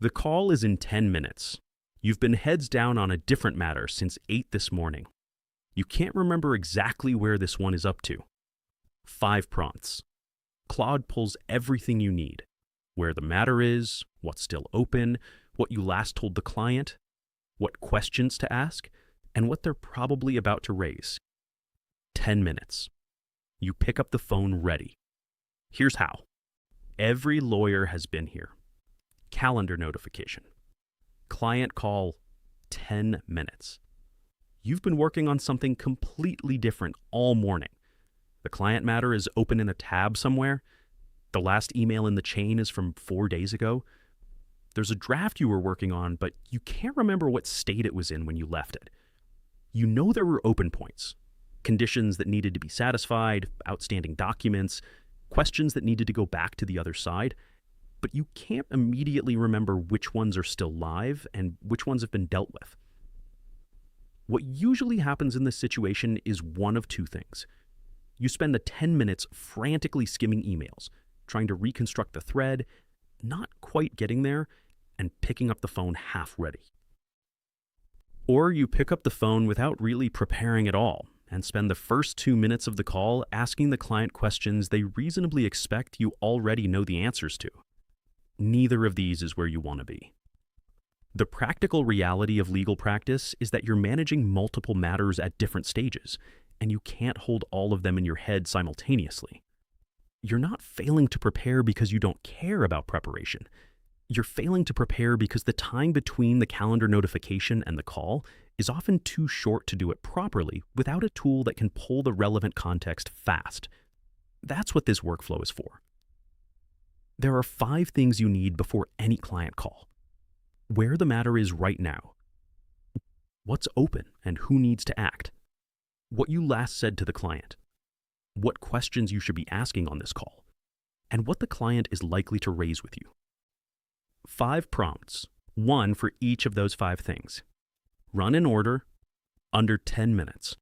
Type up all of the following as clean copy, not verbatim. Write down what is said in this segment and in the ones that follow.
The call is in 10 minutes. You've been heads down on a different matter since 8 this morning. You can't remember exactly where this one is up to. 5 prompts. Claude pulls everything you need. Where the matter is, what's still open, what you last told the client, what questions to ask, and what they're probably about to raise. 10 minutes. You pick up the phone ready. Here's how. Every lawyer has been here. Calendar notification. Client call, 10 minutes. You've been working on something completely different all morning. The client matter is open in a tab somewhere. The last email in the chain is from 4 days ago. There's a draft you were working on, but you can't remember what state it was in when you left it. You know there were open points, conditions that needed to be satisfied, outstanding documents, questions that needed to go back to the other side, but you can't immediately remember which ones are still live and which ones have been dealt with. What usually happens in this situation is one of two things. You spend the 10 minutes frantically skimming emails, trying to reconstruct the thread, not quite getting there, and picking up the phone half ready. Or you pick up the phone without really preparing at all and spend the first 2 minutes of the call asking the client questions they reasonably expect you already know the answers to. Neither of these is where you want to be. The practical reality of legal practice is that you're managing multiple matters at different stages, and you can't hold all of them in your head simultaneously. You're not failing to prepare because you don't care about preparation. You're failing to prepare because the time between the calendar notification and the call is often too short to do it properly without a tool that can pull the relevant context fast. That's what this workflow is for. There are 5 things you need before any client call. Where the matter is right now. What's open and who needs to act. What you last said to the client. What questions you should be asking on this call. And what the client is likely to raise with you. 5 prompts, 1 for each of those 5 things. Run in order, under 10 minutes.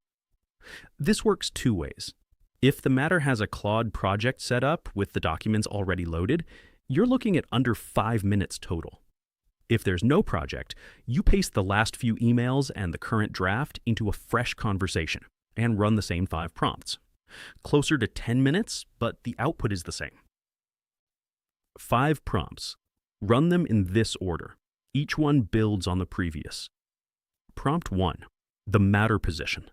This works 2 ways. If the matter has a Claude project set up with the documents already loaded, you're looking at under 5 minutes total. If there's no project, you paste the last few emails and the current draft into a fresh conversation and run the same 5 prompts. Closer to 10 minutes, but the output is the same. 5 prompts. Run them in this order. Each one builds on the previous. Prompt 1, the matter position.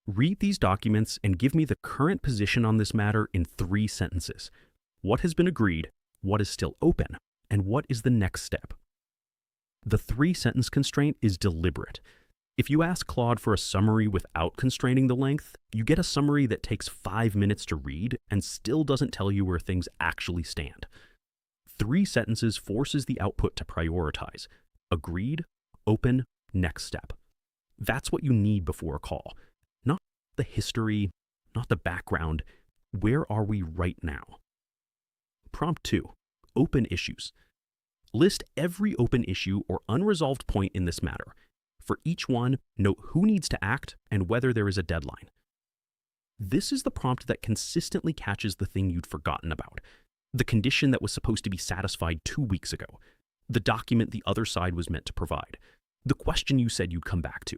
Read these documents and give me the current position on this matter in 3 sentences. What has been agreed, what is still open, and what is the next step? The 3-sentence constraint is deliberate. If you ask Claude for a summary without constraining the length, you get a summary that takes 5 minutes to read and still doesn't tell you where things actually stand. 3 sentences forces the output to prioritize. Agreed, open, next step. That's what you need before a call. Not the history, not the background. Where are we right now? Prompt 2, open issues. List every open issue or unresolved point in this matter. For each one, note who needs to act and whether there is a deadline. This is the prompt that consistently catches the thing you'd forgotten about. The condition that was supposed to be satisfied 2 weeks ago. The document the other side was meant to provide. The question you said you'd come back to.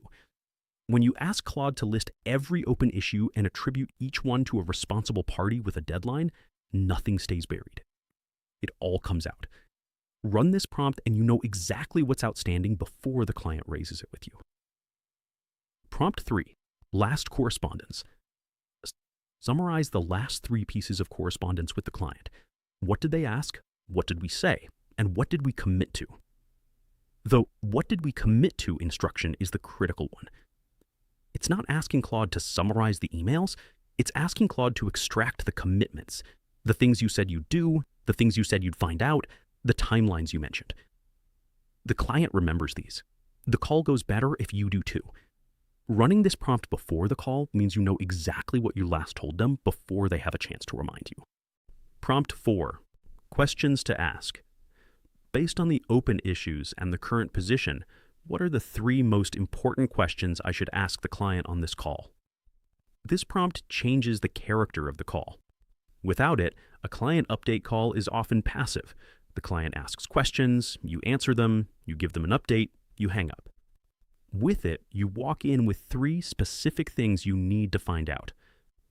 When you ask Claude to list every open issue and attribute each one to a responsible party with a deadline, nothing stays buried. It all comes out. Run this prompt and you know exactly what's outstanding before the client raises it with you. Prompt 3, last correspondence. Summarize the last 3 pieces of correspondence with the client. What did they ask? What did we say? And what did we commit to? The what did we commit to instruction is the critical one. It's not asking Claude to summarize the emails. It's asking Claude to extract the commitments, the things you said you'd do, the things you said you'd find out, the timelines you mentioned. The client remembers these. The call goes better if you do too. Running this prompt before the call means you know exactly what you last told them before they have a chance to remind you. Prompt 4, questions to ask. Based on the open issues and the current position, what are the 3 most important questions I should ask the client on this call? This prompt changes the character of the call. Without it, a client update call is often passive. The client asks questions, you answer them, you give them an update, you hang up. With it, you walk in with 3 specific things you need to find out.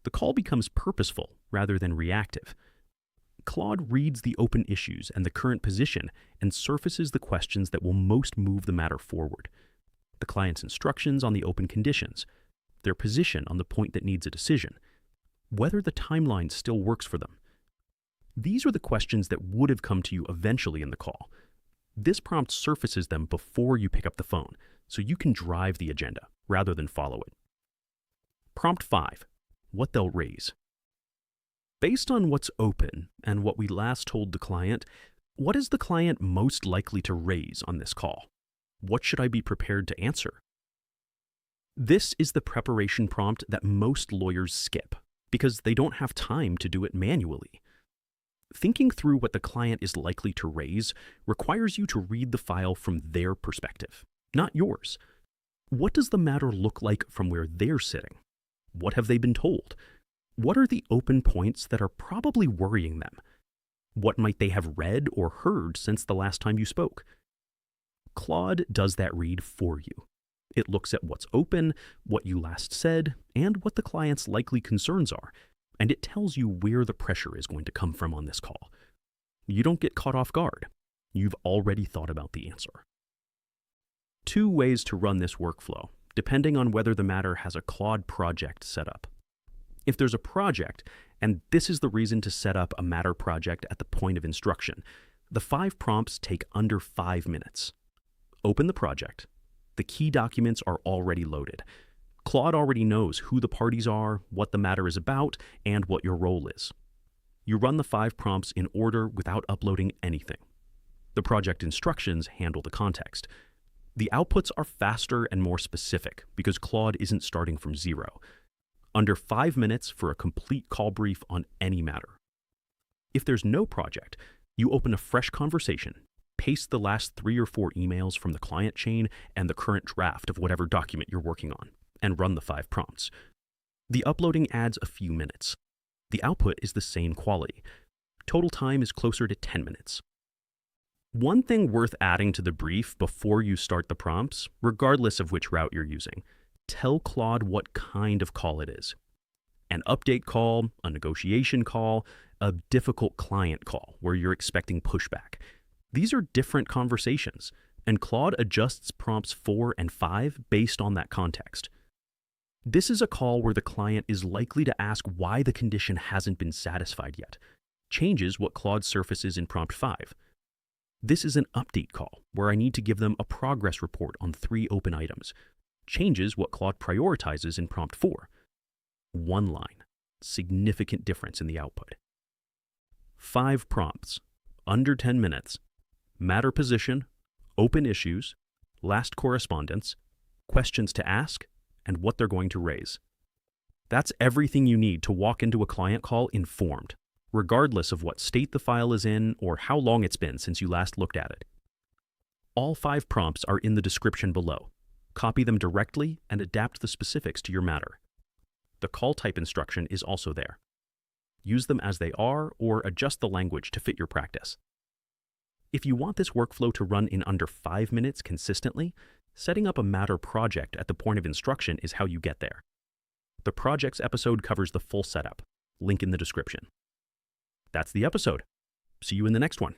The call becomes purposeful rather than reactive. Claude reads the open issues and the current position and surfaces the questions that will most move the matter forward. The client's instructions on the open conditions, their position on the point that needs a decision, whether the timeline still works for them. These are the questions that would have come to you eventually in the call. This prompt surfaces them before you pick up the phone, so you can drive the agenda rather than follow it. Prompt 5. What they'll raise. Based on what's open and what we last told the client, what is the client most likely to raise on this call? What should I be prepared to answer? This is the preparation prompt that most lawyers skip because they don't have time to do it manually. Thinking through what the client is likely to raise requires you to read the file from their perspective, not yours. What does the matter look like from where they're sitting? What have they been told? What are the open points that are probably worrying them? What might they have read or heard since the last time you spoke? Claude does that read for you. It looks at what's open, what you last said, and what the client's likely concerns are, and it tells you where the pressure is going to come from on this call. You don't get caught off guard. You've already thought about the answer. 2 ways to run this workflow, depending on whether the matter has a Claude project set up. If there's a project, and this is the reason to set up a matter project at the point of instruction, the 5 prompts take under 5 minutes. Open the project. The key documents are already loaded. Claude already knows who the parties are, what the matter is about, and what your role is. You run the 5 prompts in order without uploading anything. The project instructions handle the context. The outputs are faster and more specific because Claude isn't starting from 0. Under 5 minutes for a complete call brief on any matter. If there's no project, you open a fresh conversation, paste the last 3 or 4 emails from the client chain and the current draft of whatever document you're working on, and run the 5 prompts. The uploading adds a few minutes. The output is the same quality. Total time is closer to 10 minutes. One thing worth adding to the brief before you start the prompts, regardless of which route you're using, tell Claude what kind of call it is. An update call, a negotiation call, a difficult client call where you're expecting pushback. These are different conversations, and Claude adjusts prompts 4 and 5 based on that context. This is a call where the client is likely to ask why the condition hasn't been satisfied yet, changes what Claude surfaces in prompt 5. This is an update call where I need to give them a progress report on 3 open items, changes what Claude prioritizes in prompt 4. 1 line, significant difference in the output. 5 prompts, under 10 minutes, matter position, open issues, last correspondence, questions to ask, and what they're going to raise. That's everything you need to walk into a client call informed, regardless of what state the file is in or how long it's been since you last looked at it. All 5 prompts are in the description below. Copy them directly and adapt the specifics to your matter. The call type instruction is also there. Use them as they are or adjust the language to fit your practice. If you want this workflow to run in under 5 minutes consistently, setting up a matter project at the point of instruction is how you get there. The projects episode covers the full setup. Link in the description. That's the episode. See you in the next one.